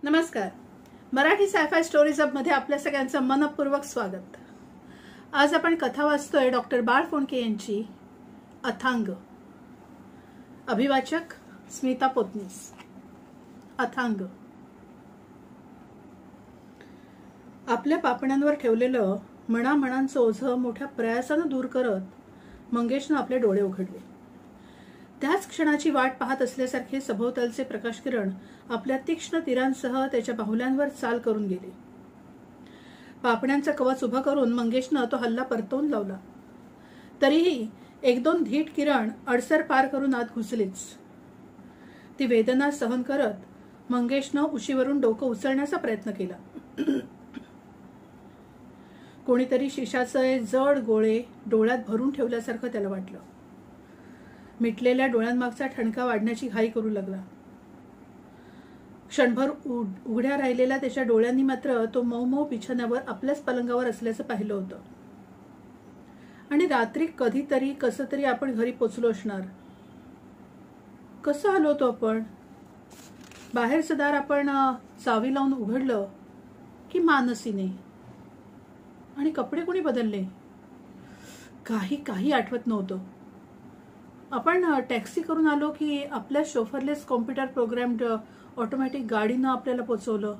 नमस्कार. Marathi sci-fi stories मध्ये आपल्या सगळ्यांचं मनपूर्वक स्वागत. आज आपण कथा वाचतोय डॉक्टर बाळ फोंडके यांची अथांग. अभिवाचक स्मिता पोतनीस. अथांग. आपल्या पापण्यांवर ठेवलेलं मनाचं ओझं मोठ्या प्रयासानं दूर करत मंगेशनं आपले डोळे उघडले. त्याच क्षणाची वाट पाहत असल्यासारखे सभोवतालचे प्रकाशकिरण आपल्या तीक्ष्ण तीरांसह त्याच्या बाहुल्यांवर चाल करून गेले. पापण्यांचं कवच उभं करून मंगेशनं तो हल्ला परतवून लावला. तरीही एक दोन धीट किरण अडसर पार करून आत घुसलीच. ती वेदना सहन करत मंगेशनं उशीवरून डोकं उचलण्याचा प्रयत्न केला. कोणीतरी शिशाचे जड गोळे डोळ्यात भरून ठेवल्यासारखं त्याला वाटलं. मिटलेल्या डोळ्यांमागचा ठणका वाढण्याची घाई करू लागला. क्षणभर उघड्या राहिलेल्या त्याच्या डोळ्यांनी मात्र तो मऊ मऊ बिछाण्यावर आपल्याच पलंगावर असल्याचं पाहिलं होतं. आणि रात्री कधीतरी कसं तरी आपण घरी पोचलो असणार. कसं आलो होतो आपण? बाहेरचं दार आपण चावी लावून उघडलं की मानसीने? आणि कपडे कोणी बदलले? काही आठवत नव्हतं. आपण टॅक्सी करून आलो की आपल्या शोफरलेस कॉम्प्युटर प्रोग्राम्ड ऑटोमॅटिक गाडीनं आपल्याला पोचवलं?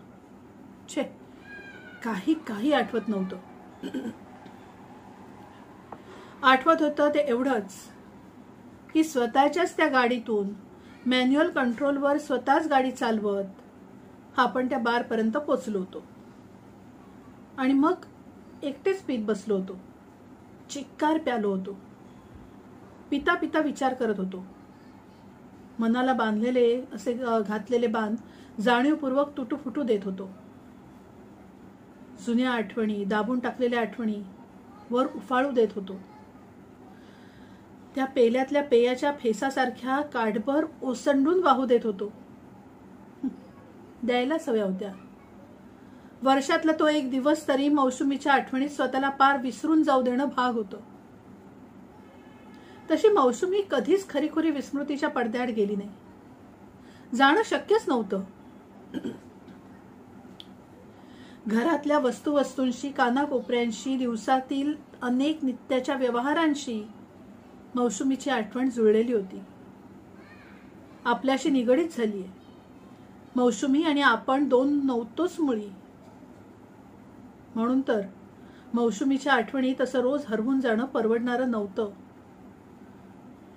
छे, काही आठवत नव्हतं. आठवत होतं ते एवढंच की स्वतःच्याच त्या गाडीतून मॅन्युअल कंट्रोलवर स्वतःच गाडी चालवत आपण त्या बारपर्यंत पोचलो होतो. आणि मग एकटेच पीत बसलो होतो. चिक्कार प्यालो होतो. पिता पिता विचार करत होतो. मनाला बांधलेले असे घातलेले बांध जाणीवपूर्वक तुटूफुटू देत होतो. जुन्या आठवणी, दाबून टाकलेल्या आठवणी वर उफाळू देत होतो. त्या पेल्यातल्या पेयाच्या फेसासारख्या काठभर ओसंडून वाहू देत होतो. द्यायला सवय होत्या. वर्षातला तो एक दिवस तरी मौसुमीच्या आठवणीत स्वतःला पार विसरून जाऊ देणं भाग होतं. तशी मौसुमी कधीच खरीखुरी विस्मृतीच्या पडद्याआड गेली नाही. जाणं शक्यच नव्हतं. घरातल्या वस्तूंशी, कानाकोपऱ्यांशी, दिवसातील अनेक नित्याच्या व्यवहारांशी मौसुमीची आठवण जुळलेली होती. आपल्याशी निगडीत झालीये. मौसुमी आणि आपण दोन नव्हतोच मुळी. म्हणून तर मौसुमीच्या आठवणी तसं रोज हरवून जाणं परवडणारं नव्हतं.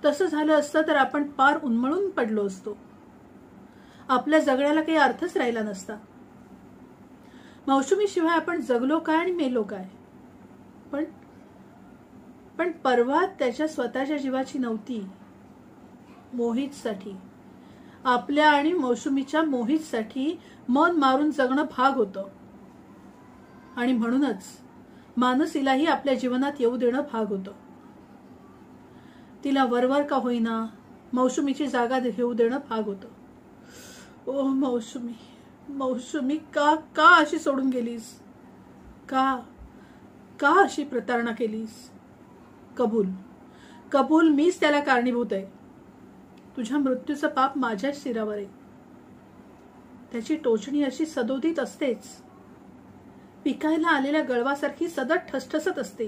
तसं झालं असतं तर आपण पार उन्मळून पडलो असतो. आपल्या जगण्याला काही अर्थच राहिला नसता. मौसुमीशिवाय आपण जगलो काय आणि मेलो काय? पण परवा त्याच्या स्वतःच्या जीवाची नव्हती. मोहितसाठी, आपल्या आणि मौसुमीच्या मोहितसाठी मन मारून जगणं भाग होतं. आणि म्हणूनच मानसीलाही आपल्या जीवनात येऊ देणं भाग होतं. तिला वरवर का होईना मौसुमीची जागा घेऊ देणं भाग होतं. ओ मौसुमी, का अशी सोडून गेलीस? का अशी प्रतारणा केलीस? कबूल मीच त्याला कारणीभूत आहे. तुझ्या मृत्यूचं पाप माझ्याच शिरावर आहे. त्याची टोचणी अशी सदोदित असतेच. पिकायला आलेल्या गळवासारखी सतत ठसठसत असते.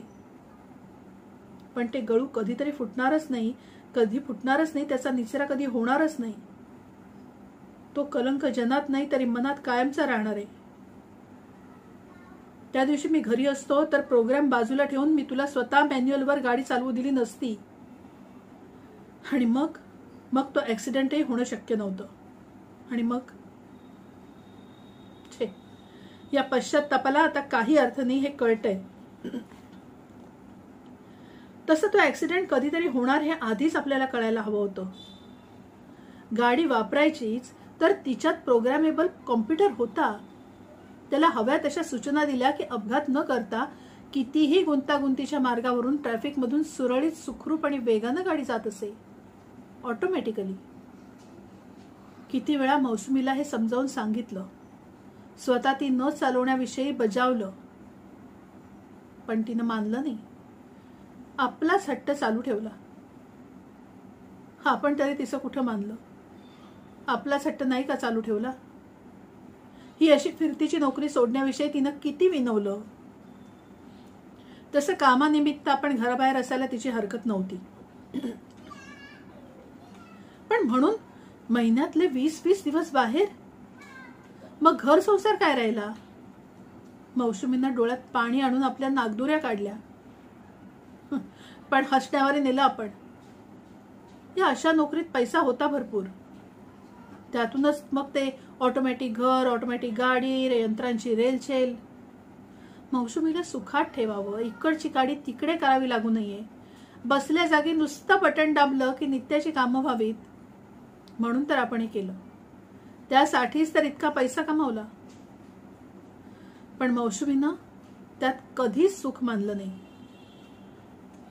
पण ते गळू कधीतरी फुटणारच नाही. त्याचा निचरा कधी होणारच नाही. तो कलंक जनात नाही तरी मनात कायमचा राहणार आहे. त्या दिवशी मी घरी असतो तर प्रोग्राम बाजूला ठेवून मी तुला स्वतः मॅन्युअलवर गाडी चालवू दिली नसती. आणि मग तो ऍक्सिडेंटही होणं शक्य नव्हतं. आणि मग या पश्चात्तापाला आता काही अर्थ नाही हे कळतंय. तसं तो ऍक्सिडेंट कधीतरी होणार हे आधीच आपल्याला कळायला हवं होतं. गाडी वापरायचीच तर तिच्यात प्रोग्रामेबल कॉम्प्युटर होता. त्याला हव्या तशा सूचना दिल्या की अपघात न करता कितीही गुंतागुंतीच्या मार्गावरून ट्रॅफिकमधून सुरळीत, सुखरूप आणि वेगानं गाडी जात असे ऑटोमॅटिकली. किती वेळा मौसुमीला हे समजावून सांगितलं. स्वतः ती न चालवण्याविषयी बजावलं. पण तिनं मानलं नाही. आपलाच हट्ट चालू ठेवला. आपण तरी तिचं कुठं मानलं? आपलाच हट्ट नाही का चालू ठेवला? ही अशी फिरतीची नोकरी सोडण्याविषयी तिनं किती विनवलं. तसं कामानिमित्त आपण घराबाहेर असायला तिची हरकत नव्हती. पण म्हणून महिन्यातले 20-20 दिवस बाहेर, मग घर संसार काय राहिला. मौसुमींना डोळ्यात पाणी आणून आपल्या नागदुऱ्या काढल्या. पण हसण्यावारे नेलं आपण. या अशा नोकरीत पैसा होता भरपूर. त्यातूनच मग ते ऑटोमॅटिक घर, ऑटोमॅटिक गाडी, यंत्रांची रेलचेल. मौसुमीला सुखात ठेवावं, इकडची गाडी तिकडे करावी लागू नये, बसल्या जागी नुसतं बटन दाबलं की नित्याची कामं व्हावीत, म्हणून तर आपण हे केलं. त्यासाठीच तर इतका पैसा कमावला. पण मौसुमीनं त्यात कधीच सुख मानलं नाही.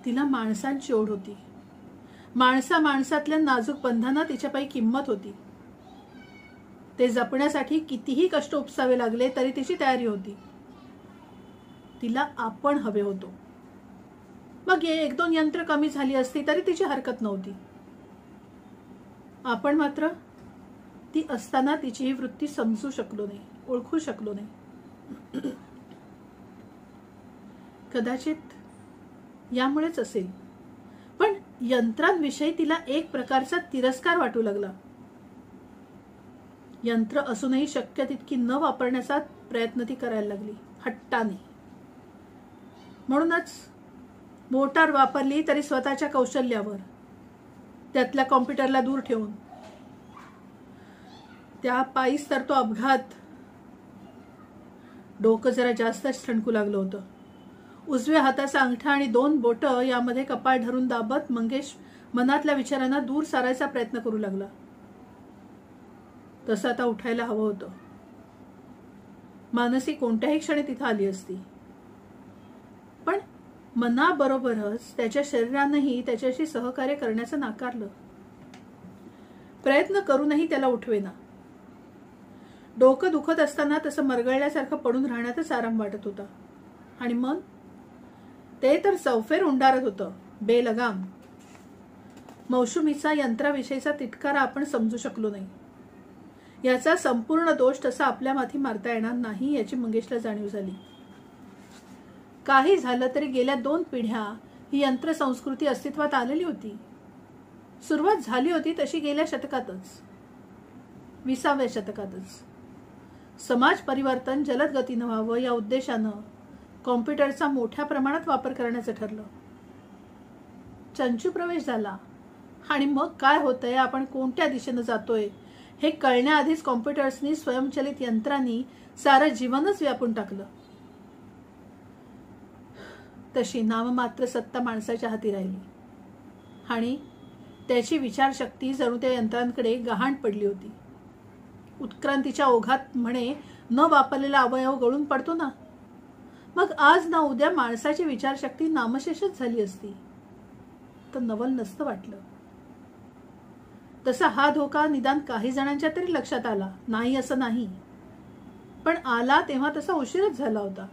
तिला माणसांची ओढ होती. माणसातल्या नाजूक बंधांना तिच्यापायी किंमत होती. ते जपण्यासाठी कितीही कष्ट उपसावे लागले तरी तिची तयारी होती. तिला आपण हवे होतो. मग 1-2 यंत्र कमी झाली असती तरी तिची हरकत नव्हती. आपण मात्र ती असताना तिची ही वृत्ती समजू शकलो नाही, ओळखू शकलो नाही. कदाचित यामुळेच असेल. पण यंत्रांविषयी तिला एक प्रकारचा तिरस्कार वाटू लागला. यंत्र असूनही शक्य तितकी न वापरण्याचा प्रयत्न ती करायला लागली, हट्टाने. म्हणूनच मोटार वापरली तरी स्वतःच्या कौशल्यावर, त्यातल्या कॉम्प्युटरला दूर ठेवून. त्या पायीच तर तो अपघात. डोकं जरा जास्तच ठणकू लागलं होतं. उजव्या हाताचा अंगठा आणि 2 बोटं यामध्ये कपाळ धरून दाबत मंगेश मनातल्या विचारांना दूर सारायचा प्रयत्न करू लागला. तसं आता उठायला हवं होतं. मानसी कोणत्याही क्षणी तिथं आली असती. पण मनाबरोबरच त्याच्या शरीरानंही त्याच्याशी सहकार्य करण्याचं नाकारलं. प्रयत्न करूनही त्याला उठवेना. डोकं दुखत असताना तसं मरगळल्यासारखं पडून राहण्यातच आराम वाटत होता. आणि मन ते तर चौफेर उंडारत होतं, बेलगाम. मौसुमीचा यंत्राविषयीचा तिटकारा आपण समजू शकलो नाही. याचा संपूर्ण दोष तसा आपल्या माथी मारता येणार नाही याची मंगेशला जाणीव झाली. काही झालं तरी गेल्या 2 पिढ्या ही यंत्र संस्कृती अस्तित्वात आलेली होती. सुरुवात झाली होती तशी गेल्या शतकातच, 20व्या शतकातच. समाज परिवर्तन जलद गतीनं व्हावं या उद्देशानं कॉम्प्युटरचा मोठ्या प्रमाणात वापर करण्याचं ठरलं. चंचू प्रवेश झाला आणि मग काय होतंय, आपण कोणत्या दिशेनं जातोय हे कळण्याआधीच कॉम्प्युटर्सनी, स्वयंचलित यंत्रांनी सारं जीवनच व्यापून टाकलं. तशी नाममात्र सत्ता माणसाच्या हाती राहिली आणि त्याची विचारशक्ती जणू त्या यंत्रांकडे गहाण पडली होती. उत्क्रांतीच्या ओघात म्हणे न वापरलेला अवयव गळून पडतो ना, मग आज ना उद्या माणसाची विचारशक्ती नामशेषच झाली असती तर नवल नसतं वाटलं. तसा हा धोका निदान काही जणांच्या तरी लक्षात आला नाही असं नाही, पण आला तेव्हा तसा उशीरच झाला होता.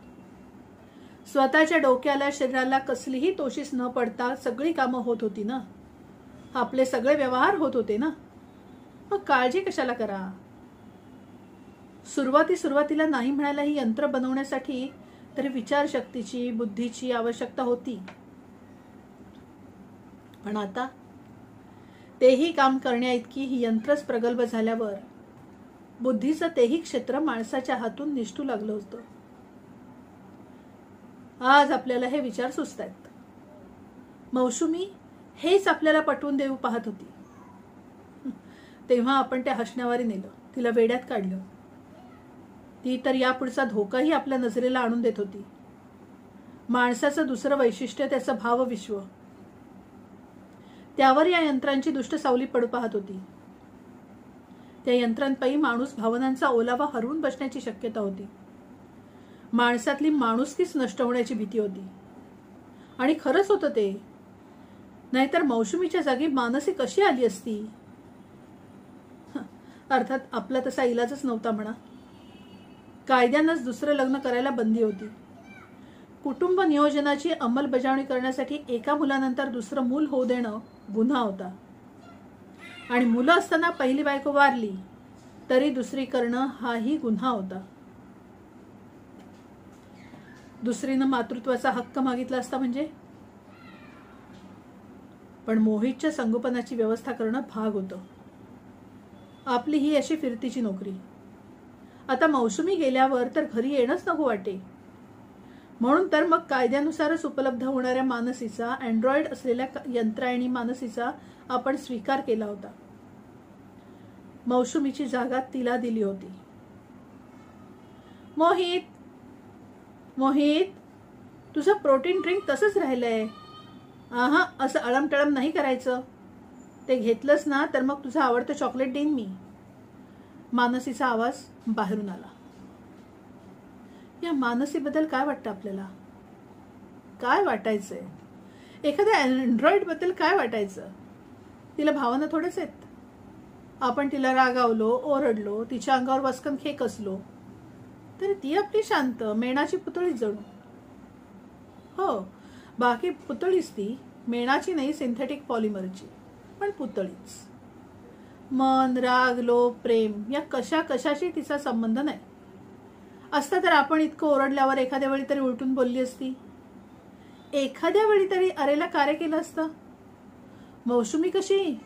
स्वतःच्या डोक्याला, शरीराला कसलीही तोशीस न पडता सगळी कामं होत होती ना, आपले सगळे व्यवहार होत होते ना, मग काळजी कशाला करा. सुरुवातीला नाही म्हणायला ही यंत्र बनवण्यासाठी तरी विचारशक्तीची, बुद्धीची आवश्यकता होती. पण आता तेही काम करण्या इतकी ही यंत्रच प्रगल्भ झाल्यावर बुद्धीचं तेही क्षेत्र माणसाच्या हातून निष्ठू लागलं होतं. आज आपल्याला हे विचार सुचतायत. मौसुमी हेच आपल्याला पटवून देऊ पाहत होती. तेव्हा आपण त्या हसण्यावारी नेलं, तिला वेड्यात काढलं. ती तर यापुढचा धोकाही आपल्या नजरेला आणून देत होती. माणसाचं दुसरं वैशिष्ट्य त्याचं भावविश्व, त्यावर या यंत्रांची दुष्ट सावली पडू पाहत होती. त्या यंत्रांपायी माणूस भावनांचा ओलावा हरवून बसण्याची शक्यता होती. माणसातली माणुसकीच नष्ट होण्याची भीती होती. आणि खरंच होतं ते. नाहीतर मौसुमीच्या जागी मानसी कशी आली असती. अर्थात आपला तसा इलाजच नव्हता म्हणा. कायद्यानंच दुसरं लग्न करायला बंदी होती. कुटुंब नियोजनाची अंमलबजावणी करण्यासाठी एका मुलानंतर दुसरं मूल होऊ देणं गुन्हा होता. आणि मुलं असताना पहिली बायको वारली तरी दुसरी करणं हाही गुन्हा होता. दुसरीनं मातृत्वाचा हक्क मागितला असता म्हणजे. पण मोहितच्या संगोपनाची व्यवस्था करणं भाग होतं. आपली ही अशी फिरतीची नोकरी. आता मौसुमी गेल्यावर तर घरी येणंच नको वाटे. म्हणून तर मग कायद्यानुसारच उपलब्ध होणाऱ्या मानसीचा, अँड्रॉइड असलेल्या यंत्रायणी मानसीचा आपण स्वीकार केला होता. मौसुमीची जागा तिला दिली होती. मोहित, मोहित, तुझं प्रोटीन ड्रिंक तसंच राहिलंय. असं अळमटळम नाही करायचं. ते घेतलंस ना तर मग तुझं आवडतं चॉकलेट देईन मी. मानसीचा आवाज बाहेरून आला. या मानसीबद्दल काय वाटतं आपल्याला? काय वाटायचंय? एखाद्या अँड्रॉइड बद्दल काय वाटायचं? तिला भावना थोडेच आहेत. आपण तिला रागावलो, ओरडलो, तिच्या अंगावर वस्कन खेक असलो तरी ती आपली शांत मेणाची पुतळीच जणू. हो, बाकी पुतळीच ती, मेणाची नाही, सिंथेटिक पॉलिमरची, पण पुतळीच. मन, राग, लोभ, प्रेम या कशाशी तिचा संबंध नाही. असता तर आपण इतकं ओरडल्यावर एखाद्या वेळी तरी उलटून बोलली असती. एखाद्या वेळी तरी अरेला कार्य केलं असतं. मौसुमी कशी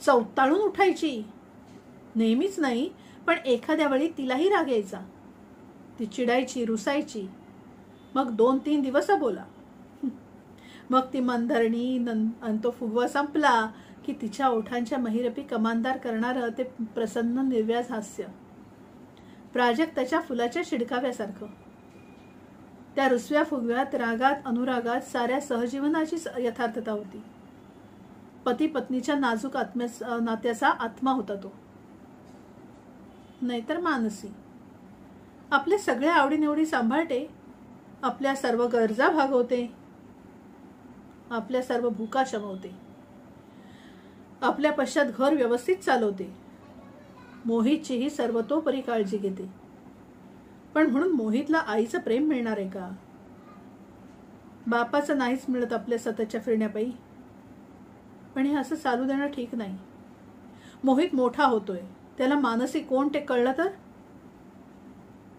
चवताळून उठायची. नेहमीच नाही, पण एखाद्या वेळी तिलाही राग यायचा. ती चिडायची, रुसायची. मग 2-3 दिवस बोला. मग ती मनधरणी आणि तो फुगवा संपला की तिच्या ओठांच्या महिरपी कमानदार करणारं ते प्रसन्न निर्व्याज हास्य, प्राजक्ताच्या फुलाच्या शिडकाव्यासारखं. त्या रुसव्या फुगव्यात, रागात, अनुरागात साऱ्या सहजीवनाचीच यथार्थता होती. पती पत्नीच्या नाजूक नात्याचा आत्मा होता तो. नाहीतर मानसी आपल्या सगळ्या आवडीनिवडी सांभाळते, आपल्या सर्व गरजा भागवते, आपल्या सर्व भूका शमवते, आपल्या पश्चात घर व्यवस्थित चालवते, मोहितचीही सर्वतोपरी काळजी घेते. पण म्हणून मोहितला आईचं प्रेम मिळणार आहे का? बापाचं नाहीच मिळत आपल्या सततच्या फिरण्यापायी. पण हे असं चालू देणं ठीक नाही. मोहित मोठा होतोय, त्याला मानसी कोण ते कळलं तर,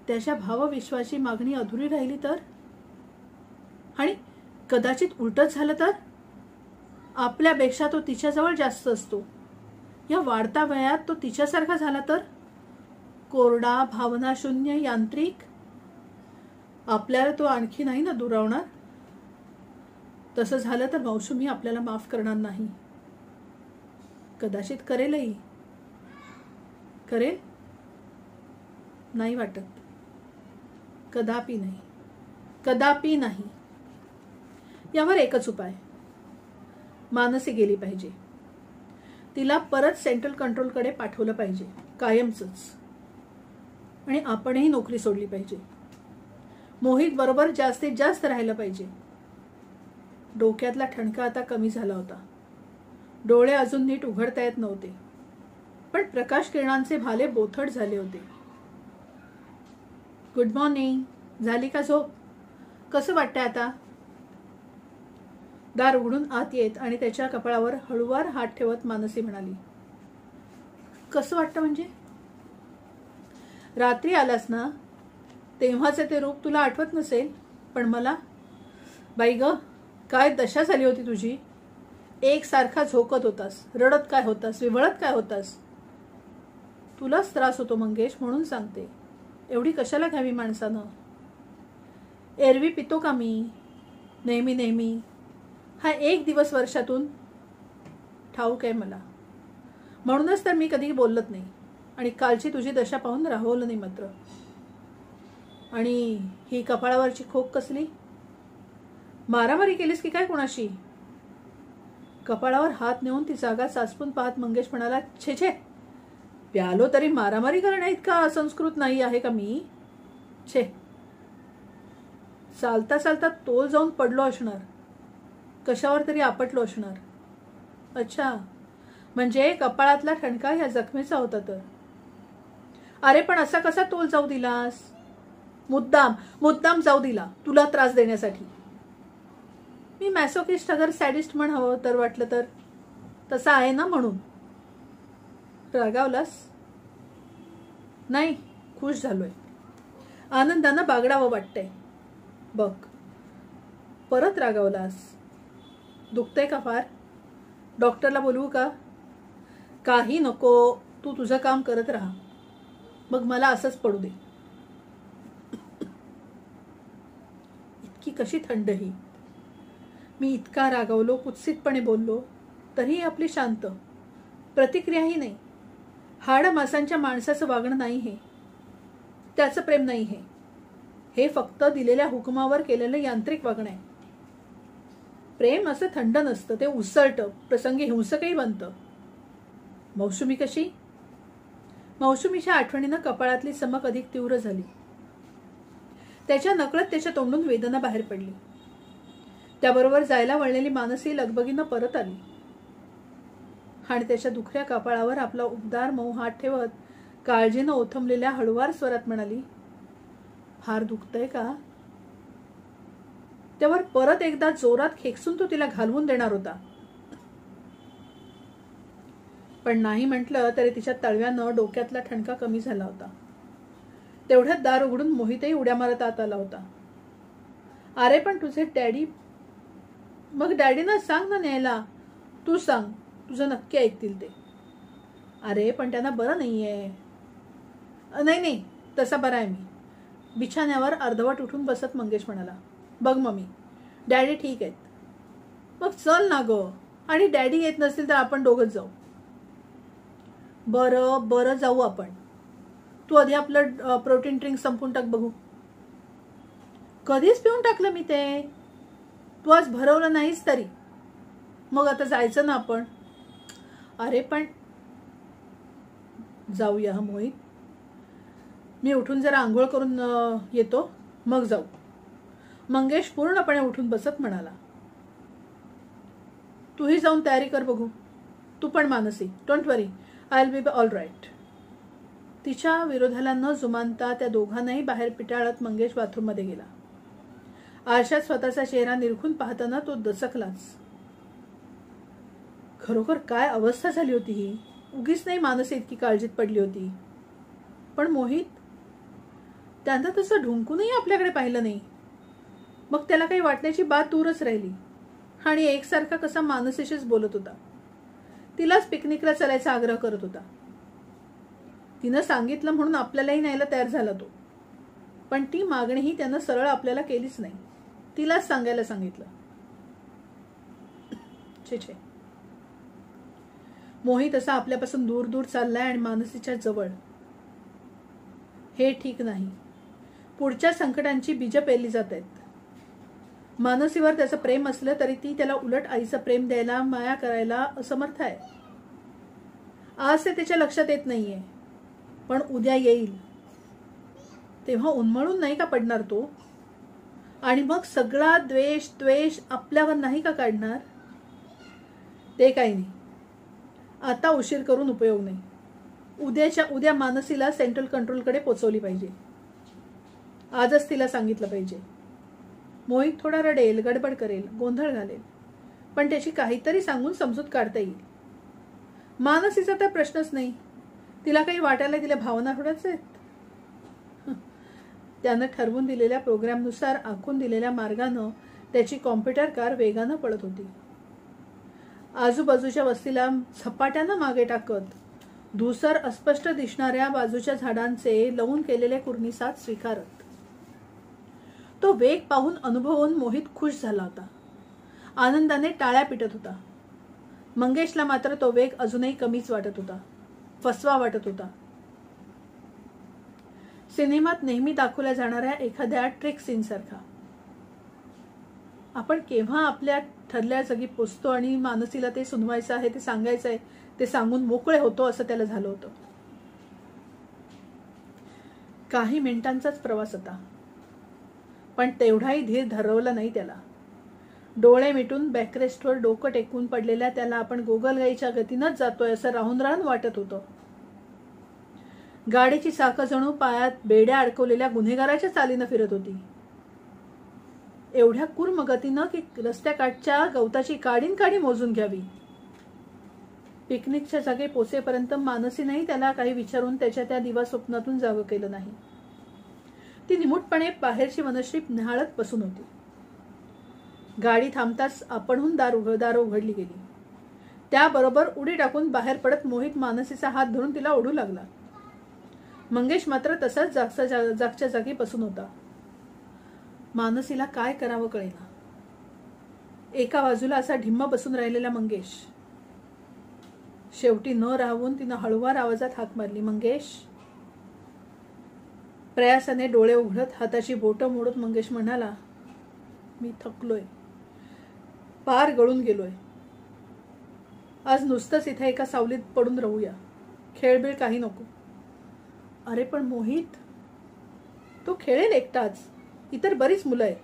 त्याच्या भावविश्वाची मागणी अधुरी राहिली तर, आणि कदाचित उलटच झालं तर, आपल्यापेक्षा तो तिच्याजवळ जास्त असतो, या वाढता वयात तो तिच्यासारखा झाला तर, कोरडा, भावनाशून्य, यांत्रिक, आपल्याला तो आणखी नाही ना दुरावणार. तसं झालं तर मौसुमी आपल्याला माफ करणार नाही. कदाचित करेलही. करेल नाही वाटत. कदापि नाही, कदापि नाही. यावर एकच उपाय. मानसी गेली पाहिजे. तिला परत सेंट्रल कंट्रोलकडे पाठवलं पाहिजे, कायमचंच. आणि आपणही नोकरी सोडली पाहिजे. मोहित बरोबर जास्तीत जास्त राहिलं पाहिजे. डोक्यातला ठणका आता कमी झाला होता. डोळे अजून नीट उघडता येत नव्हते, पण प्रकाश किरणांचे भाले बोथट झाले होते. Good morning. झाली का झोप? कसं वाटतंय आता? दार उघडून आत येत आणि त्याच्या कपाळावर हळूवार हात ठेवत मानसी म्हणाली, कसं वाटतं म्हणजे? रात्री आलास ना तेव्हाचे ते रूप तुला आठवत नसेल, पण मला, बाई ग, काय दशा झाली होती तुझी. एकसारखा झोकत होतास, रडत काय होतास, विवळत काय होतास. तुलाच त्रास होतो मंगेश, म्हणून सांगते. एवढी कशाला घ्यावी माणसानं. एरवी पितो का मी नेहमी नेहमी? हा एक दिवस वर्षातून ठाऊक आहे मला. म्हणूनच तर मी कधी बोलत नाही. आणि कालची तुझी दशा पाहून राहवलं नाही मात्र. आणि ही कपाळावरची खोक कसली? मारामारी केलीस की काय कोणाशी? कपाळावर हात नेऊन ती जागा चाचपून पाहत मंगेश म्हणाला, छे छे, प्यालो तरी मारामारी करण्या इतका असंस्कृत नाही आहे का मी? छे, चालता चालता तोल जाऊन पडलो असणार, कशावर तरी आपटलो असणार. अच्छा, म्हणजे कपाळातला ठणका ह्या जखमेचा होता तर. अरे पण असा कसा तोल जाऊ दिलास? मुद्दाम जाऊ दिला तुला त्रास देण्यासाठी. मी मॅसोकिस्ट अगर सॅडिस्ट म्हणावं तर वाटलं तर, तसा आहे ना म्हणून. रागावलास? नाही, खुश झालोय. आनंदानं बागडावं वाटतंय. बघ, परत रागावलास. दुखतंय का फार? डॉक्टरला बोलवू का? काही नको, तू तुझं काम करत राहा. मग मला असंच पडू दे. इतकी कशी थंड ही? मी इतका रागावलो, कुत्सितपणे बोललो, तरीही आपली शांत. प्रतिक्रियाही नाही. हाडं मासांच्या माणसाचं वागणं नाही हे. त्याचं प्रेम नाही हे. हे फक्त दिलेल्या हुकुमावर केलेलं यांत्रिक वागणं आहे. प्रेम असं थंड नसतं, ते उसळतं, प्रसंगी हिंसकही बनतं. मौसुमी कशी? मौसुमीच्या आठवणीनं कपाळातली चमक अधिक तीव्र झाली. त्याच्या नकळत त्याच्या तोंडून वेदना बाहेर पडली. त्याबरोबर जायला वळलेली मानसी लगबगीनं परत आली आणि त्याच्या दुखऱ्या कपाळावर आपला उबदार मऊ हात ठेवत काळजीनं ओथंबलेल्या हळुवार स्वरात म्हणाली, फार दुखतंय का? त्यावर परत एकदा जोरात खेकसून तो तिला घालवून देणार होता, पण नाही म्हटलं तरी तिच्या तळव्यानं डोक्यातला ठणका कमी झाला होता. तेवढ्यात दार उघडून मोहितही उड्या मारत आत आला होता. अरे पण तुझे डॅडी? मग डॅडीना सांग ना न्यायला. तू सांग, तुझं नक्की ऐकतील ते. अरे पण त्यांना बरं नाहीये. नाही नाही, तसा बरा आहे मी. बिछाण्यावर अर्धवट उठून बसत मंगेश म्हणाला, बघ मम्मी, डॅडी ठीक आहेत. मग चल ना ग. आणि डॅडी येत नसतील तर आपण दोघंच जाऊ. बरं बरं, जाऊ आपण. तू आधी आपलं प्रोटीन ड्रिंक संपून टाक बघू. कधीच पिऊन टाकलं मी ते. तू आज भरवलं नाहीस तरी. मग आता जायचं ना आपण. अरे पण जाऊया हा मोहित. मी उठून जरा आंघोळ करून येतो, मग जाऊ. मंगेश पूर्णपणे उठून बसत म्हणाला. तूही जाऊन तयारी कर बघू. तू पण Mansi, don't worry, I will be all right. तिच्या विरोधाला न जुमानता त्या दोघांनाही बाहेर पिटाळत मंगेश बाथरूममध्ये गेला. आरशात स्वतःचा चेहरा निरखून पाहताना तो दचकलाच. खरोखर काय अवस्था झाली होती ही. उगीच नाही मानसी इतकी काळजीत पडली होती. पण मोहित, त्यांना तसं ढुंकूनही आपल्याकडे पाहिलं नाही. मग त्याला काही वाटण्याची बात दूरच राहिली आणि एकसारखा कसा मानसीशीच बोलत होता. तिलाच पिकनिकला चलायचा आग्रह करत होता. तिनं सांगितलं म्हणून आपल्यालाही न्यायला तयार झाला तो. पण ती मागणीही त्यानं सरळ आपल्याला केलीच नाही. तिलाच सांगायला सांगितलं. छे छे. मोहित असा आपल्यापासून दूर दूर चाललाय आणि मानसीच्या जवळ. हे ठीक नाही. पुढच्या संकटांची बीजं पेरली जात आहेत. मानसीवर त्याचं प्रेम असलं तरी ती त्याला उलट आईचं प्रेम द्यायला, माया करायला असमर्थ आहे. आज ते त्याच्या लक्षात येत नाहीये, पण उद्या येईल. तेव्हा उन्मळून नाही का पडणार तो? आणि मग सगळा द्वेष आपल्यावर नाही का काढणार? ते काही नाही. आता उशीर करून उपयोग नाही. उद्याच्या उद्या मानसीला सेंट्रल कंट्रोलकडे पोचवली पाहिजे. आजच तिला सांगितलं पाहिजे. मोहित थोडा रडेल, गडबड करेल, गोंधळ घालेल, पण त्याची काहीतरी सांगून समजूत काढता येईल. मानसीचा तर प्रश्नच नाही. तिला काही वाटायला तिला भावना थोड्याच आहेत. त्यानं ठरवून दिलेल्या प्रोग्रामनुसार आखून दिलेल्या मार्गानं त्याची कॉम्प्युटर कार वेगानं पळत होती. आजूबाजूच्या वस्तीला झपाट्यानं मागे टाकत, धूसर अस्पष्ट दिसणाऱ्या बाजूच्या झाडांचे लवून केलेले कुर्निसात स्वीकारत. तो वेग पाहून अनुभवून मोहित खुश झाला होता. आनंदाने टाळ्या पिटत होता. मंगेशला मात्र तो वेग अजूनही कमीच वाटत होता. फसवा वाटत होता. सिनेमात नेहमी दाखवल्या जाणाऱ्या एखाद्या ट्रिक सीन सारखा. आपण केव्हा आपल्या ठरल्या जागी पोचतो आणि मानसीला ते सुनवायचं आहे, ते सांगायचं आहे, ते सांगून मोकळे होतो असं त्याला झालं होतं. काही मिनिटांचाच प्रवास होता, पण तेवढाही धीर धरवला नाही त्याला. डोळे मिटून बॅकरेस्टवर डोकं टेकून पडलेल्या त्याला आपण गोगलगाईच्या गतीनंच जातोय असं राहून राहून वाटत होतं. गाडीची चाकं जणू पायात बेड्या अडकवलेल्या गुन्हेगाराच्या चालीनं फिरत होती. एवढ्या कुर्म गतीनं की रस्त्याकाठच्या गवताची काडी मोजून घ्यावी. पिकनिकच्या जागी पोचेपर्यंत मानसीनेही त्याला काही विचारून त्याच्या त्या दिवा स्वप्नातून जागं केलं नाही. ती निमूटपणे बाहेरची वनश्री न्याहाळत बसून होती. गाडी थांबताच आपणहून दार उघडली गेली. त्याबरोबर उडी टाकून बाहेर पडत मोहित मानसीचा हात धरून तिला ओढू लागला. मंगेश मात्र तसाच जागच्या जागी बसून होता. मानसीला काय करावं कळेना. एका बाजूला असा ढिम्म बसून राहिलेला मंगेश. शेवटी न राहून तिनं हळुवार आवाजात हाक मारली, मंगेश. प्रयासाने डोळे उघडत हाताची बोटं मोडत मंगेश म्हणाला, मी थकलोय, पार गळून गेलोय. आज नुसतंच इथे एका सावलीत पडून राहूया. खेळबिळ काही नको. अरे पण मोहित, तो खेळेल एकटाच. इतर बरीच मुलं आहेत.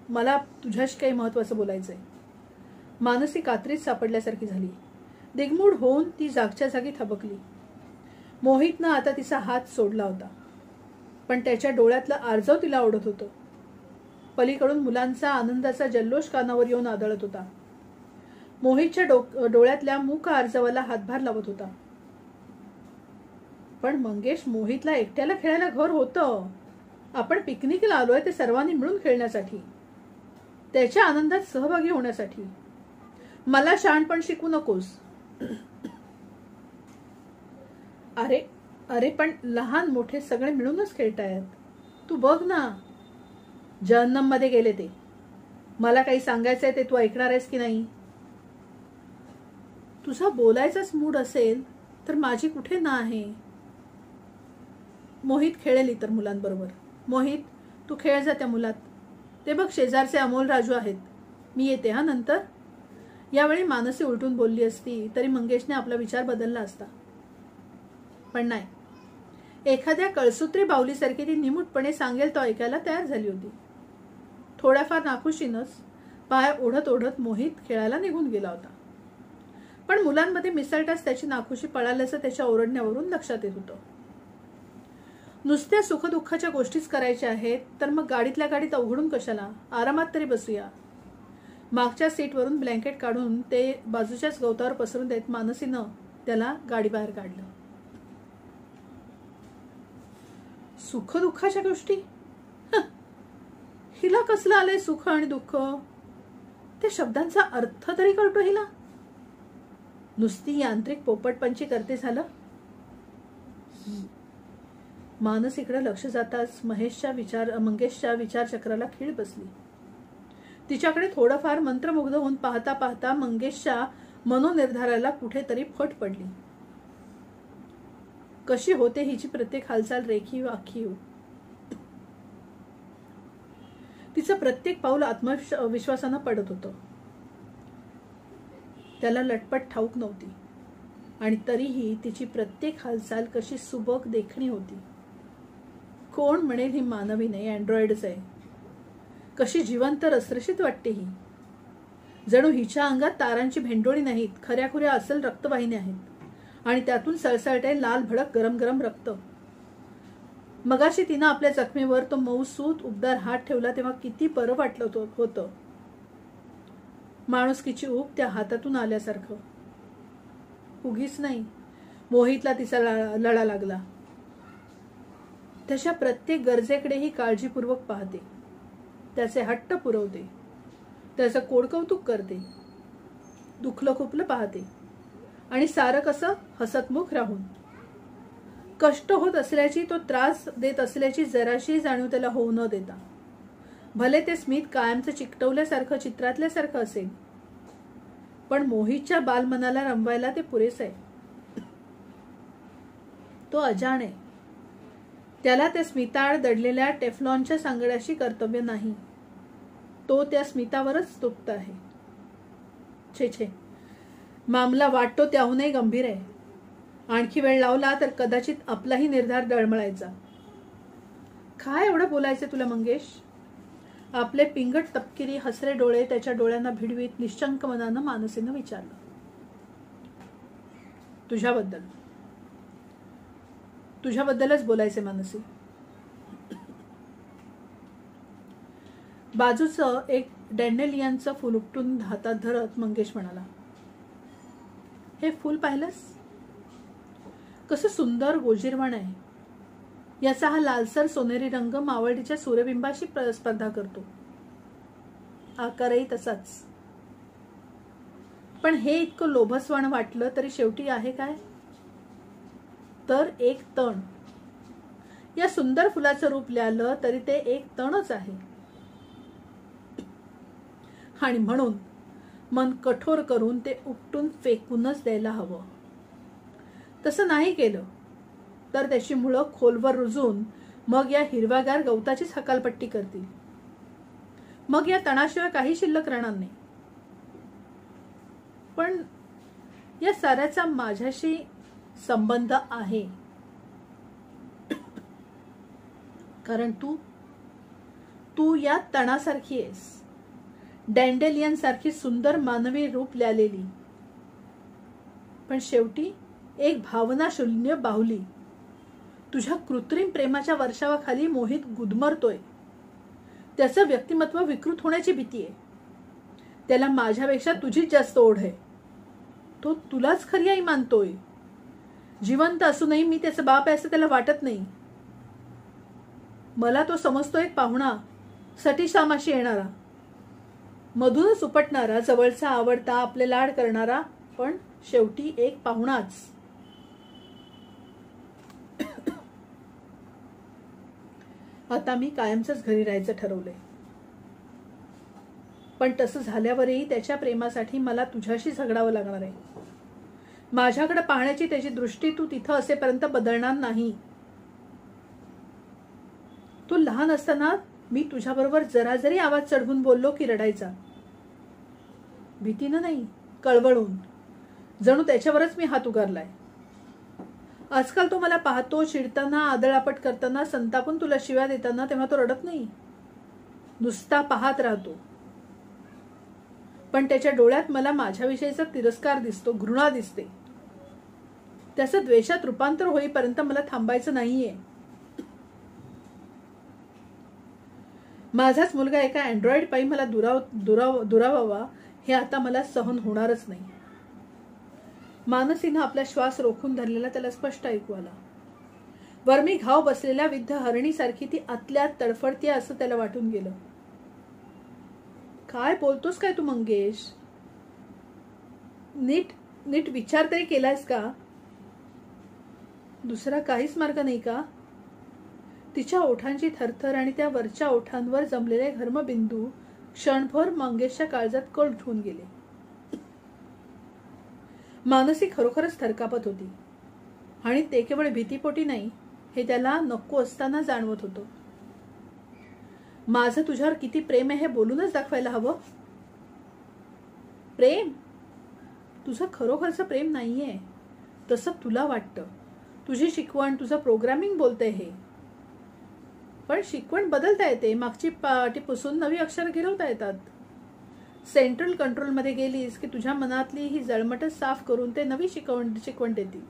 मला तुझ्याशी काही महत्वाचं बोलायचंय. मानसी कात्रीत सापडल्यासारखी झाली. दिग्मूढ होऊन ती जागच्या जागी थबकली. मोहितनं आता तिचा हात सोडला होता, पण त्याच्या डोळ्यातलं आर्जव तिला ओढत होतं. पलीकडून मुलांचा आनंदाचा जल्लोष कानावर येऊन आदळत होता. मोहितच्या डोळ्यातल्या मूक आर्जवाला हातभार लावत होता. पण मंगेश, मोहितला एकट्याला खेळायला घर होतं. आपण पिकनिकला आलोय ते सर्वांनी मिळून खेळण्यासाठी, त्याच्या आनंदात सहभागी होण्यासाठी. मला शहाणपण शिकू नकोस. अरे अरे पण लहान मोठे सगळे मिळूनच खेळतायत. तू बघ ना. जहन्नम मध्ये गेले ते. मला काही सांगायचंय ते तू ऐकणार आहेस की नाही? तुझा बोलायचाच मूड असेल तर माझी कुठे ना आहे. मोहित खेळेल इतर मुलांबरोबर. मोहित, तू खेळ जा त्या मुलात. ते बघ, शेजारचे अमोल राजू आहेत. मी येते हा नंतर. यावेळी मानसी उलटून बोलली असती तरी मंगेशने आपला विचार बदलला असता. पण नाही. एखाद्या कळसूत्री बाहुलीसारखी ती निमूटपणे सांगेल तो ऐकायला तयार झाली होती. थोड्याफार नाखुशीनच पाय ओढत ओढत मोहित खेळायला निघून गेला होता. पण मुलांमध्ये मिसळताच त्याची नाखुशी पळाल्याचं त्याच्या ओरडण्यावरून लक्षात येत होतं. नुसत्या सुखदुःखाच्या गोष्टीच करायच्या आहेत तर मग गाडीतल्या गाडीत अवघडून कशाला? आरामात तरी बसूया. मागच्या सीटवरून ब्लँकेट काढून ते बाजूच्याच गवतावर पसरून देत मानसीनं त्याला गाडी बाहेर काढलं. सुखदुःखाच्या गोष्टी? हिला कसलं आलंय सुख आणि दुःख? त्या शब्दांचा अर्थ तरी कळतो हिला? नुसती यांत्रिक पोपटपंची करते झालं. मानसीकडे लक्ष जाताच मंगेशच्या विचारचक्राला खीळ बसली. तिच्याकडे थोडंफार मंत्रमुग्ध होऊन पाहता पाहता मंगेशच्या मनोनिर्धाराला कुठेतरी फट पडली. कशी होते हिची प्रत्येक हालचाल रेखीव आखीव. तिचं प्रत्येक पाऊल आत्मविश्वासानं पडत होतं. त्याला लटपट ठाऊक नव्हती आणि तरीही तिची प्रत्येक हालचाल कशी सुबक देखणी होती. कोण म्हणेल ही मानवी नाही, अँड्रॉइडच आहे. कशी जिवंत रसरशीत वाटते ही. जणू हिच्या अंगात तारांची भेंडोळी नाहीत, खऱ्याखुऱ्या असल रक्तवाहिन्या आहेत आणि त्यातून सळसळते लाल भडक गरम गरम रक्त. मगाशी तिनं आपल्या जखमेवर तो मऊसूत उबदार हात ठेवला तेव्हा किती बरं वाटलं होतं. माणुसकीची ऊब त्या हातातून आल्यासारखं. उगीच नाही, मोहितला तिचा लळा लागला. त्याच्या प्रत्येक गरजेकडेही काळजीपूर्वक पाहते, त्याचे हट्ट पुरवते, त्याचं कोडकौतुक करते, दुखलं खुपलं पाहते आणि सारं कसं हसतमुख राहून. कष्ट होत असल्याची, तो त्रास देत असल्याची जराशी जाणीव त्याला होऊ न देता. भले ते स्मित कायमचं चिकटवल्यासारखं चित्रातल्यासारखं असेल, पण मोहितच्या बालमनाला रमवायला ते पुरेसं आहे. तो अजाण आहे. त्याला त्या स्मिताळ दडलेल्या टेफ्लॉनच्या सांगड्याशी कर्तव्य नाही. तो त्या स्मितावरच तुटत आहे. छे छे, मामला वाटतो त्याहूनही गंभीर आहे. आणखी वेळ लावला तर कदाचित आपलाही निर्धार डळमळायचा. काय एवढं बोलायचं तुला मंगेश? आपले पिंगट तपकिरी हसरे डोळे त्याच्या डोळ्यांना भिडवीत निश्चंक मनानं मानसीनं विचारलं. तुझ्याबद्दलच बोलायचे मानसी. बाजूचं एक डॅन्डेलियनचं फुल उपटून हातात धरत मंगेश म्हणाला, हे फूल पाहिलंस? कसं सुंदर गोजीरवाण आहे. याचा हा लालसर सोनेरी रंग मावळतीच्या सूर्यबिंबाशी स्पर्धा करतो. आकारही तसाच. पण हे इतकं लोभसवाण वाटलं तरी शेवटी आहे काय? तर एक तण. या सुंदर फुलाचं रूप ल्यालं तरी ते एक तणच आहे. आणि म्हणून मन कठोर करून ते उपटून फेकूनच द्यायला हवं. तसं नाही केलं तर त्याची मुळं खोलवर रुजून मग या हिरव्यागार गवताचीच हकालपट्टी करतील. मग या तणाशिवाय काही शिल्लक राहणार नाही. पण या साऱ्याचा माझ्याशी संबंध आहे. कारण तू या तणासारखी आहेस. डॅन्डेलियन सारखी सुंदर मानवी रूप ल्यालेली, पण शेवटी एक भावनाशून्य बाहुली तुझ्या कृत्रिम प्रेमाच्या वर्षावाखाली मोहित गुदमरतोय. त्याचं व्यक्तिमत्व विकृत होण्याची भीती आहे. त्याला माझ्यापेक्षा तुझीच जास्त ओढ आहे. तो तुलाच खरी आई मानतोय. जिवंत असूनही मी त्याचा बाप आहे असं त्याला वाटत नाही. मला तो समजतो एक पाहुणा, सतीशामाशी येणारा, मधूनच उपटणारा, जवळचा, आवडता, आपले लाड करणारा, पण शेवटी एक पाहुणाच. आता मी कायमचंच घरी राहायचं ठरवलंय. पण तसं झाल्यावरही त्याच्या प्रेमासाठी मला तुझ्याशी झगडावं लागणार आहे. माझ्याकडे पाहण्याची त्याची दृष्टी तू तिथं असेपर्यंत बदलणार नाही. तू लहान असताना मी तुझ्याबरोबर जरा जरी आवाज चढवून बोललो की रडायचा. भीतीनं नाही, कळवळून, जणू त्याच्यावरच मी हात उगारलाय. आजकाल तो मला पाहतो, चिडताना, आदळापट करताना, संतापून तुला शिव्या देताना, तेव्हा तो रडत नाही, नुसता पाहत राहतो. पण त्याच्या डोळ्यात मला माझ्याविषयीचा तिरस्कार दिसतो, घृणा दिसते. त्याचं द्वेषात रूपांतर होईपर्यंत मला थांबायचं नाहीये. माझाच मुलगा एका अँड्रॉइड पायी मला दुरावावा हे आता मला सहन होणारच नाही. मानसीनं आपला श्वास रोखून धरलेला त्याला स्पष्ट ऐकू आला. वर्मी घाव बसलेल्या विद्ध हरणीसारखी ती आतल्यात तडफडतीये असं त्याला वाटून गेलं. काय बोलतोस काय तू मंगेश? नीट विचार तरी केलायस का? दुसरा काहीच मार्ग नाही का? तिच्या ओठांची थरथर आणि त्या वरच्या ओठांवर जमलेले घर्मबिंदू क्षणभर मंगेशच्या काळजात कळ ठेवून गेले. मानसी खरोखरच थरकापत होती आणि ते केवळ भीतीपोटी नाही, हे त्याला नको असताना जाणवत होतं. माझं तुझ्यावर किती प्रेम आहे हे बोलूनच दाखवायला हवं. प्रेम? तुझं खरोखरचं प्रेम नाहीये तसं तुला वाटतं. तुझी शिकवण, तुझं प्रोग्रामिंग बोलतंय हे. पण शिकवण बदलता येते, मागची पाटी पुसून नवी अक्षर गिरवता येतात. सेंट्रल कंट्रोलमध्ये गेलीस की तुझ्या मनातली ही जळमटच साफ करून ते नवी शिकवण देतील.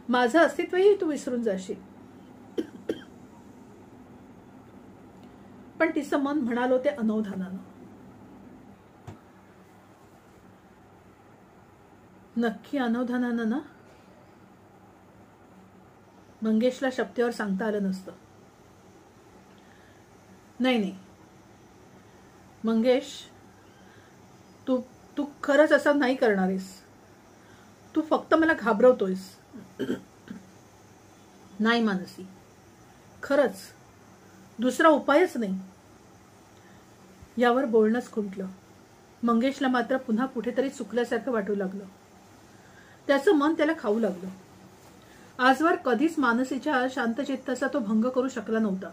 माझं अस्तित्वही तू विसरून जाशील. पण तिचं मन म्हणालो ते अनवधानानं. नक्की अनवधानानं ना? मंगेशला शब्दावर सांगता आलं नसतं. नाही मंगेश, तू खरंच असं नाही करणारेस. तू फक्त मला घाबरवतोयस. नाही मानसी, खरंच दुसरा उपायच नाही. यावर बोलणंच खुंटलं. मंगेशला मात्र पुन्हा कुठेतरी चुकल्यासारखं वाटू लागलं. त्याचं मन त्याला खाऊ लागलं. आजवर कधीच मानसीच्या शांतचित्ताचा तो भंग करू शकला नव्हता.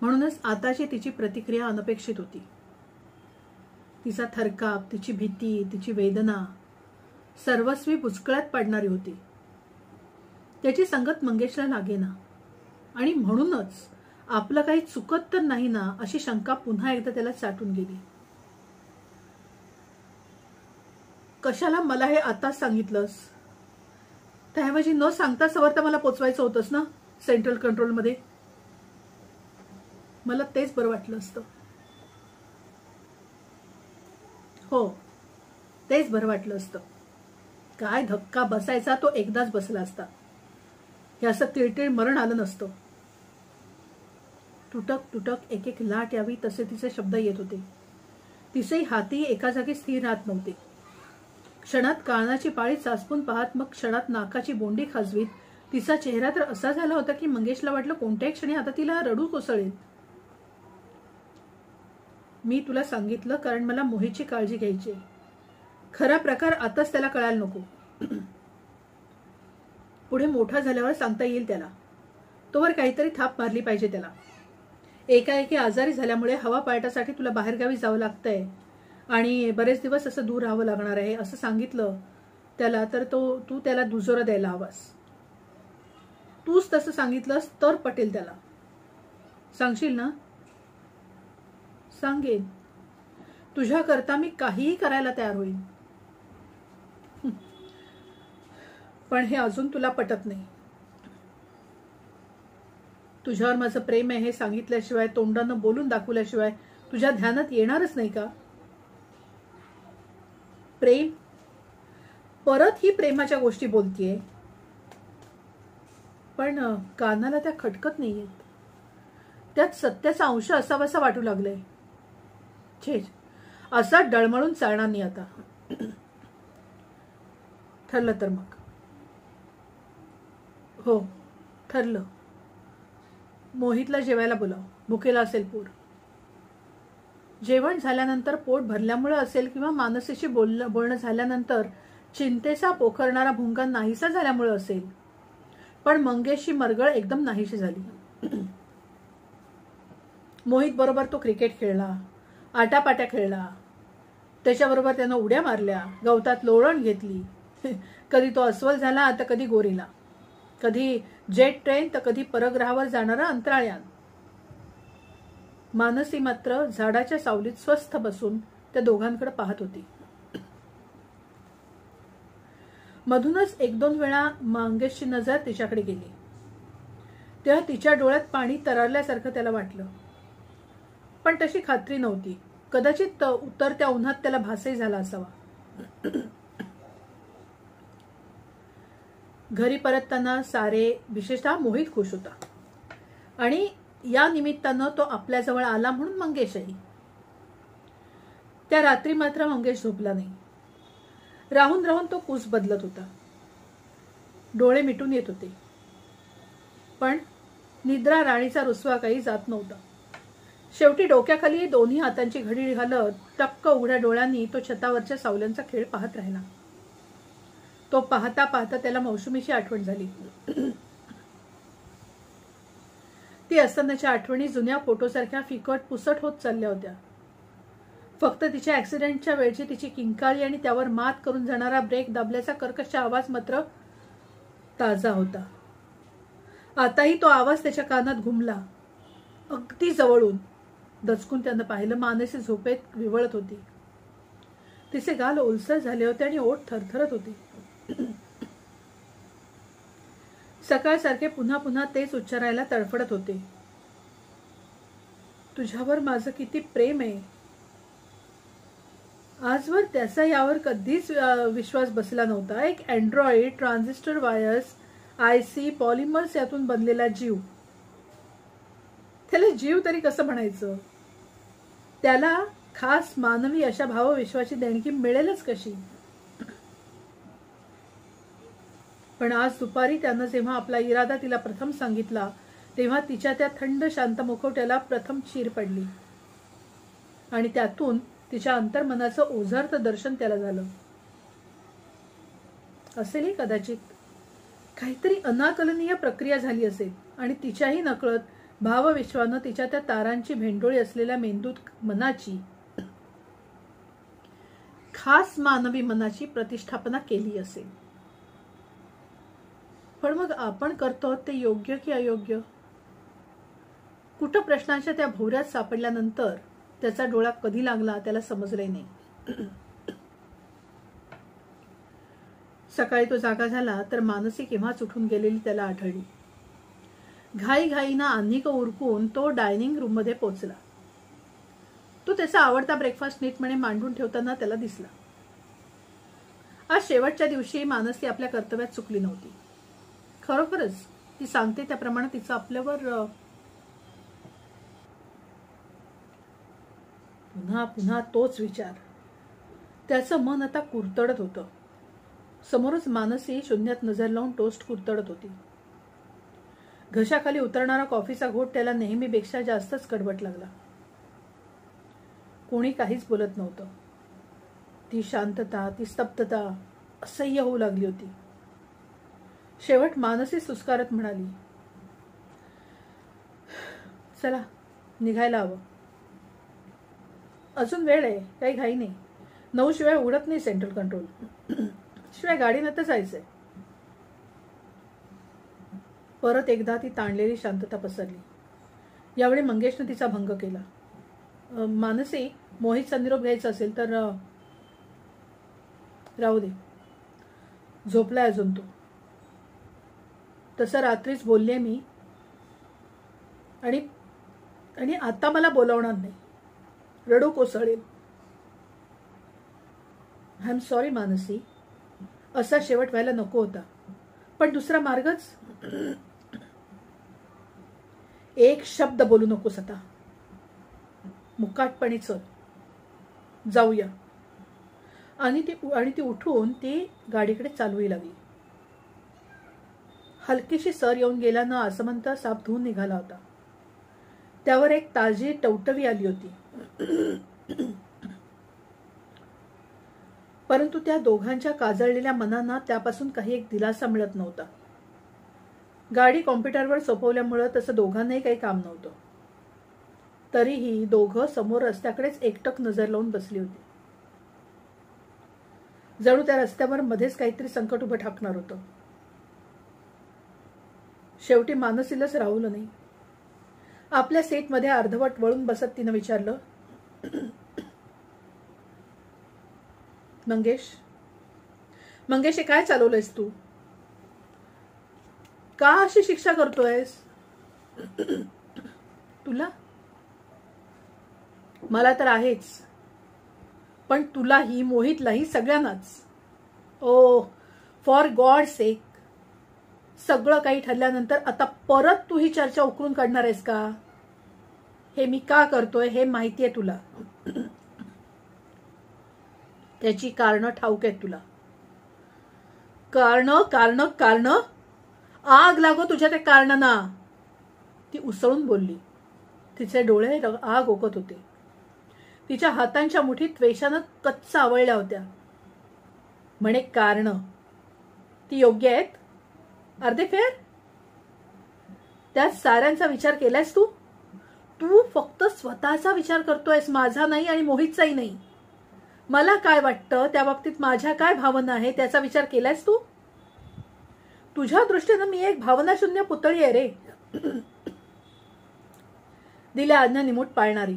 म्हणूनच आताची तिची प्रतिक्रिया अनपेक्षित होती. तिचा थरकाप, तिची भीती, तिची वेदना सर्वस्वी बुचकळ्यात पडणारी होती. त्याची संगत मंगेशला लागेना आणि म्हणूनच आपलं काही चुकत तर नाही ना अशी शंका पुन्हा एकदा त्याला चाटून गेली. कशाला मला हे आताच सांगितलंस? त्याऐवजी न सांगता सवरता मला पोचवायचं होतंस ना सेंट्रल कंट्रोलमध्ये. मला तेच बरं वाटलं असतं. हो, तेच बरं वाटलं असतं. काय धक्का बसायचा तो एकदाच बसला असता. हे असं तिळतिळ मरण आलं नसतं. तुटक तुटक एक एक लाट यावी तसे तिचे शब्द येत होते. तिचेही हाती एका जागी स्थिर राहत नव्हते. क्षणात कानाची पाळी चाचपून पाहत मग क्षणात नाकाची बोंडी खाजवीत तिचा चेहरा तर असा झाला होता की मंगेशला वाटलं कोणत्याही क्षणी आता तिला रडू कोसळेल. मी तुला सांगितलं कारण मला मोहितची काळजी घ्यायची. खरा प्रकार आताच त्याला कळायला नको. पुढे मोठा झाल्यावर सांगता येईल त्याला. तोवर काहीतरी थाप मारली पाहिजे त्याला. एकाएकी आजारी झाल्यामुळे हवा पाळटासाठी तुला बाहेरगावी जावं लागतंय आणि बरेच दिवस असं दूर राहावं लागणार आहे असं सांगितलं त्याला तर तू त्याला दुजोरा द्यायला हवास. तूच तसं सांगितलंस तर पटेल त्याला. सांगशील ना? सांगेन. तुझ्या करता मी काहीही करायला तयार होईल. पण हे अजून तुला पटत नाही. तुझ्यावर माझं प्रेम आहे हे सांगितल्याशिवाय तोंडानं बोलून दाखवल्याशिवाय तुझ्या ध्यानात येणारच नाही का? प्रेम? परत ही प्रेमाच्या गोष्टी बोलतीये. पण कानाला त्या खटकत नाहीयेत. त्यात सत्याचा अंश असावासा वाटू लागलाय. छे, असा डळमळून चालणार नाही आता. ठरलं तर मग. हो, ठरलं. मोहितला जेवायला बोलाव. भुकेला असेल पोट. जेवण झाल्यानंतर पोट भरल्यामुळे असेल किंवा मानसीशी बोलणं झाल्यानंतर चिंतेचा पोखरणारा भुंगा नाहीसा झाल्यामुळे असेल, पण मंगेशची मरगळ एकदम नाहीशी झाली. मोहित बरोबर तो क्रिकेट खेळला, आटापाट्या खेळला, त्याच्याबरोबर त्यानं उड्या मारल्या, गवतात लोळण घेतली. कधी तो अस्वल झाला तर कधी गोरीला, कधी जेट ट्रेन तर कधी परग्रहावर जाणारा अंतराळयान. मानसी मात्र झाडाच्या सावलीत स्वस्थ बसून त्या दोघांकडे पाहत होती. मधूनच एक दोन वेळा मंगेशची नजर तिच्याकडे गेली. तेव्हा तिच्या डोळ्यात पाणी तरळल्यासारखं त्याला वाटलं, पण तशी खात्री नव्हती. कदाचित उतरत्या उन्हात त्याला भासही झाला असावा. घरी परतताना सारे, विशेषतः मोहित खुश होता आणि या निमित्तानं तो आपल्याजवळ आला म्हणून मंगेशही. त्या रात्री मात्र मंगेश झोपला नाही. राहून राहून तो कूस बदलत होता. डोळे मिटून येत होते, पण निद्रा राणीचा रुसवा काही जात नव्हता. शेवटी डोक्याखाली दोन्ही हातांची घडी घालत टक्क उघड्या डोळ्यांनी तो छतावरच्या सावल्यांचा खेळ पाहत राहिला. तो पाहता पाहता त्याला मौसुमीची आठवण झाली. ती असतानाच्या आठवणी जुन्या फोटोसारख्या फिकट पुसट होत चालल्या होत्या. फक्त तिच्या ऍक्सिडेंटच्या वेळची तिची किंकाळी आणि त्यावर मात करून जाणारा ब्रेक दाबल्याचा कर्कश आवाज मात्र ताजा होता. आताही तो आवाज त्याच्या कानात घुमला. अगदी जवळून दचकून त्यानं पाहिलं. मानसी झोपेत विवळत होती. तिचे गाल ओलसर झाले होते आणि ओठ थरथरत होते. सकाळसारखे पुन्हा पुन्हा तेच उच्चारायला तडफडत होते. तुझ्यावर माझं किती प्रेम आहे. आजवर त्याचा यावर कधीच विश्वास बसला नव्हता. एक Android, transistor wires, IC, polymers यातून बनलेला जीव. त्याला जीव तरी कसं म्हणायचं? त्याला खास मानवी अशा भावविश्वाची देणगी मिळेलच कशी? पण आज दुपारी त्यानं जेव्हा आपला इरादा तिला प्रथम सांगितला तेव्हा तिच्या त्या थंड शांत मुखवट्याला प्रथम चीर पडली आणि त्यातून तिच्या अंतर्मनाचं ओझरतं दर्शन त्याला झालं. असेलही कदाचित काहीतरी अनाकलनीय प्रक्रिया झाली असेल आणि तिच्याही नकळत भावविश्वानं तिच्या त्या तारांची भेंडोळी असलेल्या मेंदूत मनाची, खास मानवी मनाची प्रतिष्ठापना केली असेल. पण मग आपण करतो ते योग्य की अयोग्य? कुठं प्रश्नांच्या त्या भोवऱ्यात सापडल्यानंतर त्याचा डोळा कधी लागला त्याला समजले नाही. सकाळी तो जागा झाला तर मानसी केव्हाच उठून गेलेली त्याला आढळली. घाईघाईनं अन्निक उरकून तो डायनिंग रूम मध्ये पोहोचला. तो त्याचा आवडता ब्रेकफास्ट नीटपणे मांडून ठेवताना त्याला दिसला. आज शेवटच्या दिवशी मानसी आपल्या कर्तव्यात चुकली नव्हती. खरोखरच ती सांगते त्याप्रमाणे तिचं आपल्यावर पुन्हा पुन्हा तोच विचार. त्याचं मन आता कुरतडत होतं. समोरच मानसी शून्यात नजर लावून टोस्ट कुरतडत होती. घशाखाली उतरणारा कॉफीचा घोट त्याला नेहमीपेक्षा जास्तच कडवट लागला. कोणी काहीच बोलत नव्हतं. ती शांतता, ती स्तब्धता असह्य होऊ लागली होती. शेवट मानसी सुस्कारत म्हणाली, चला निघायला हवं. अजून वेळ आहे, काही घाई नाही. 9 शिवाय उघडत नाही सेंट्रल कंट्रोल. शिवाय गाडीनं तर जायचंय. परत एकदा ती ताणलेली शांतता पसरली. यावेळी मंगेशने तिचा भंग केला. मानसी, मोहितचा निरोप घ्यायचा असेल तर राहू दे. झोपलाय अजून तो. तसं रात्रीच बोलले मी. आणि आता मला बोलावणार नाही. रडू कोसळेल. I am sorry Mansi. असा शेवट व्हायला नको होता, पण दुसरा मार्गच. एक शब्द बोलू नकोस आता. मुकाटपणे चल, जाऊया. आणि ती उठून ती गाडीकडे चालवू लागली. हलकीशी सर येऊन गेल्यानं आसमंत साप धुवून निघाला होता. त्यावर एक ताजी टवटवी आली होती. परंतु त्या दोघांच्या काजळलेल्या मनांना त्यापासून काही एक दिलासा मिळत नव्हता. गाडी कॉम्प्युटरवर सोपवल्यामुळं तसं दोघांनाही काही काम नव्हतं. तरीही दोघं समोर रस्त्याकडेच एकटक नजर लावून बसली होती. जणू त्या रस्त्यावर मध्येच काहीतरी संकट उभं ठाकणार होतं. शेवटी मानसीलाच राहुलं नाही. आपल्या सीटमध्ये अर्धवट वळून बसत तिनं विचारलं, मंगेश, हे काय चालवलंयस तू? का अशी शिक्षा करतोयस? तुला? मला तर आहेच, पण तुलाही, मोहितलाही, सगळ्यांनाच. Oh for God sake. सगळं काही ठरल्यानंतर आता परत तू ही चर्चा उकरून काढणार आहेस का? हे मी का करतोय हे माहितीये तुला. त्याची कारणं ठाऊक आहेत तुला. कारण आग लागो तुझ्या त्या कारणांना. ती उसळून बोलली. तिचे डोळे आग ओकत होते. तिच्या हातांच्या मुठीत त्वेषानं कच्चा आवळल्या होत्या. म्हणे कारण ती योग्य आहेत? अर्धे फेर? त्या साऱ्यांचा विचार केलायस तू? तू फक्त स्वतःचा विचार करतोयस, माझा नाही आणि मोहितचाही नाही. मला काय वाटतं त्या बाबतीत, माझ्या काय भावना आहे त्याचा विचार केलायस तू? तुझ्या दृष्टीनं मी एक भावनाशून्य पुतळी आहे रे. दिल्या आज्ञा निमूट पाळणारी.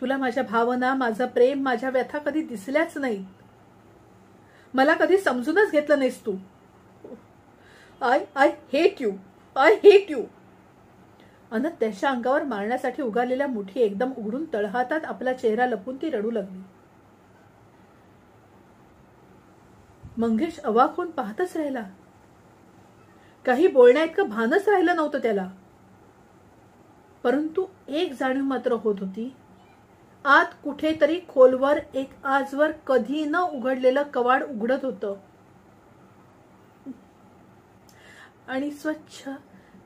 तुला माझ्या भावना, माझं प्रेम, माझ्या व्यथा कधी दिसल्याच नाहीत. मला कधी समजूनच घेतलं नाहीस तू. I hate you. अन त्याच्या अंगावर मारण्यासाठी उगालेल्या मुठी एकदम उघडून तळहातात आपला चेहरा लपून ती रडू लागली. मंगेश अवाक होऊन पाहतच राहिला. काही बोलण्या इतकं भानच राहिलं नव्हतं त्याला. परंतु एक जाणीव मात्र होत होती. आत कुठेतरी खोलवर एक आजवर कधी न उघडलेलं कवाड उघडत होतं. आणि स्वच्छ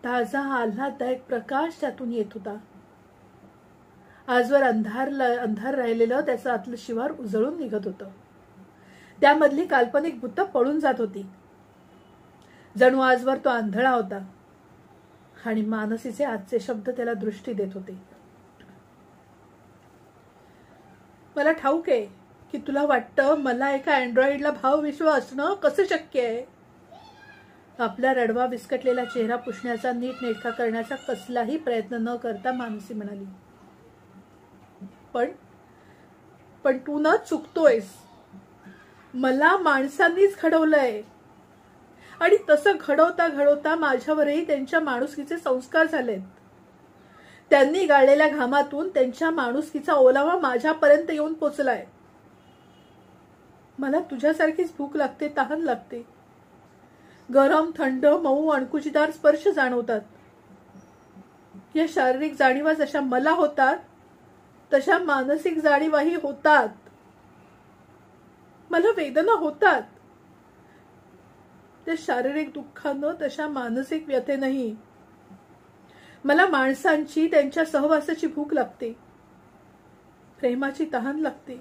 ताजा आल्हाददायक प्रकाश त्यातून येत होता. आजवर अंधार राहिलेलं त्याचं आतलं शिवार उजळून निघत होतं. त्यामधली काल्पनिक भूत पळून जात होती. जणू आजवर तो आंधळा होता आणि मानसीचे आजचे शब्द त्याला दृष्टी देत होते. मला ठाऊक आहे की तुला वाटतं मला एका अँड्रॉइडला भावविश्व असणं कसं शक्य आहे. आपला रडवा विस्कटलेला चेहरा पुसण्याचा, नीट नेटका करण्याचा कसलाही प्रयत्न न करता मानसी म्हणाली, पण तू न चुकतोयस. मला माणसांनीच घडवलंय आणि तसं घडवता घडवता माझ्यावरही त्यांच्या माणुसकीचे संस्कार झालेत. त्यांनी गाळलेल्या घामातून त्यांच्या माणुसकीचा ओलावा माझ्यापर्यंत येऊन पोचलाय. मला तुझ्यासारखीच भूक लागते, तहान लागते. गरम, थंड, मऊ, अणकुचीदार स्पर्श जाणवतात. या शारीरिक जाणीवा जशा मला होतात तशा मानसिक जाणीवाही होतात. मला वेदना होतात. त्या शारीरिक दुःखानं तशा मानसिक व्यथेनंही मला माणसांची, त्यांच्या सहवासाची भूक लागते, प्रेमाची तहान लागते.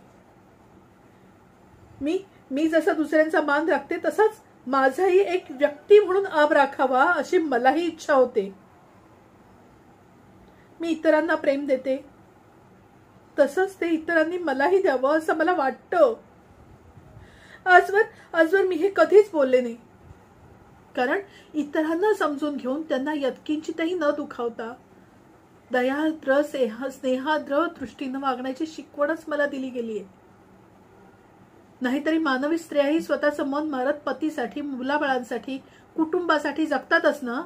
मी जसा दुसऱ्यांचा मान राखते तसाच माझाही एक व्यक्ती म्हणून आब राखावा अशी मलाही इच्छा होते. मी इतरांना प्रेम देते तसंच ते इतरांनी मलाही द्यावं असं मला वाटतं. आजवर मी हे कधीच बोलले नाही, कारण इतरांना समजून घेऊन त्यांना यत्किंचितही न दुखावता दयाद्र स्नेहाद्र दृष्टीनं वागण्याची शिकवणच मला दिली गेलीये. नाहीतरी मानवी स्त्रियाही स्वतःचं मन मारत पतीसाठी, मुलाबाळांसाठी, कुटुंबासाठी जगतातच ना.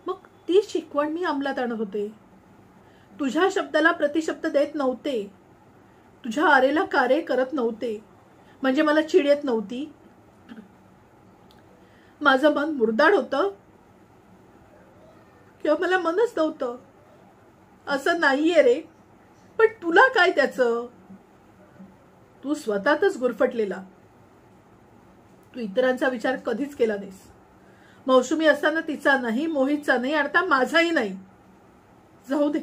मग ती शिकवण मी अंमलात आणत होते. तुझ्या शब्दाला प्रतिशब्द देत नव्हते, तुझ्या आरेला कारे करत नव्हते. म्हणजे मला चिड येत नव्हती. माझं मन मुरदाड होतं किंवा मला मनच नव्हतं असं नाहीये रे. पण तुला काय त्याचं? तू स्वतःतच गुरफटलेला. तू इतरांचा विचार कधीच केला नाहीस. मौसुमी असताना तिचा नाही, मोहितचा नाही, आता माझाही नाही. जाऊ दे,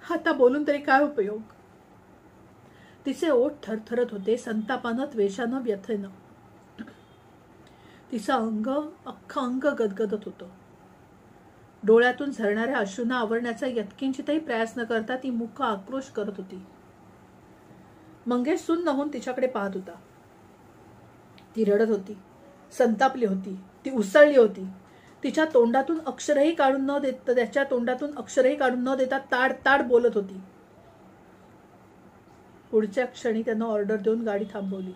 आता बोलून तरी काय उपयोग. तिचे ओठ थरथरत होते, संतापानं, द्वेषानं, व्यथेनं. तिचं अख्खं अंग गदगदत होतं. डोळ्यातून झरणाऱ्या अश्रूंना आवरण्याचा यत्किंचितही प्रयास न करता ती मुख आक्रोश करत होती. मंगेश सुन्न होऊन तिच्याकडे पाहत होता. ती रडत होती, संतापली होती, ती उसळली होती. तिच्या तोंडातून अक्षरही काढून न देता, त्याच्या तोंडातून अक्षरही काढून न देता ताड ताड बोलत होती. पुढच्या क्षणी त्यानं ऑर्डर देऊन गाडी थांबवली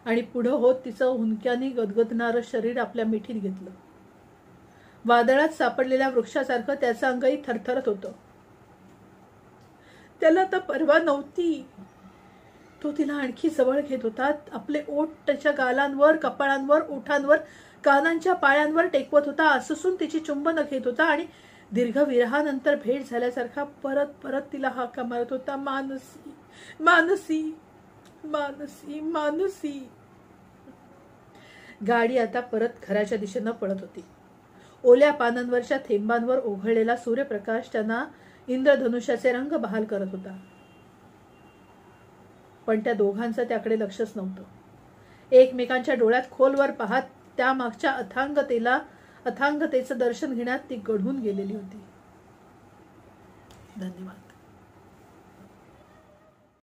आणि पुढे होत तिचं हुंदक्याने गदगदणारं शरीर आपल्या मिठीत घेतलं. वादळात सापडलेल्या वृक्षासारखं त्याचं अंगही थरथरत होतं. त्याला आता परवा नव्हती. तो तिला आणखी जवळ घेत होता. आपले ओठ त्याच्या गालांवर, कपाळांवर, ओठांवर, कानांच्या पायांवर टेकवत होता. आसुसून तिची चुंबन घेत होता आणि दीर्घ विरहानंतर भेट झाल्यासारखा परत परत तिला हाका मारत होता. मानसी, मानसी, मानसी, मानसी. गाडी आता परत घराच्या दिशेनं पळत होती. ओल्या पानांवरच्या थेंबांवर ओघळलेला सूर्यप्रकाश त्यांना इंद्रधनुष्याचे रंग बहाल करत होता. पण त्या दोघांचं त्याकडे लक्षच नव्हतं. एकमेकांच्या डोळ्यात खोलवर पाहत त्यामागच्या अथांगतेचं दर्शन घेण्यात ती गढून गेलेली होती. धन्यवाद.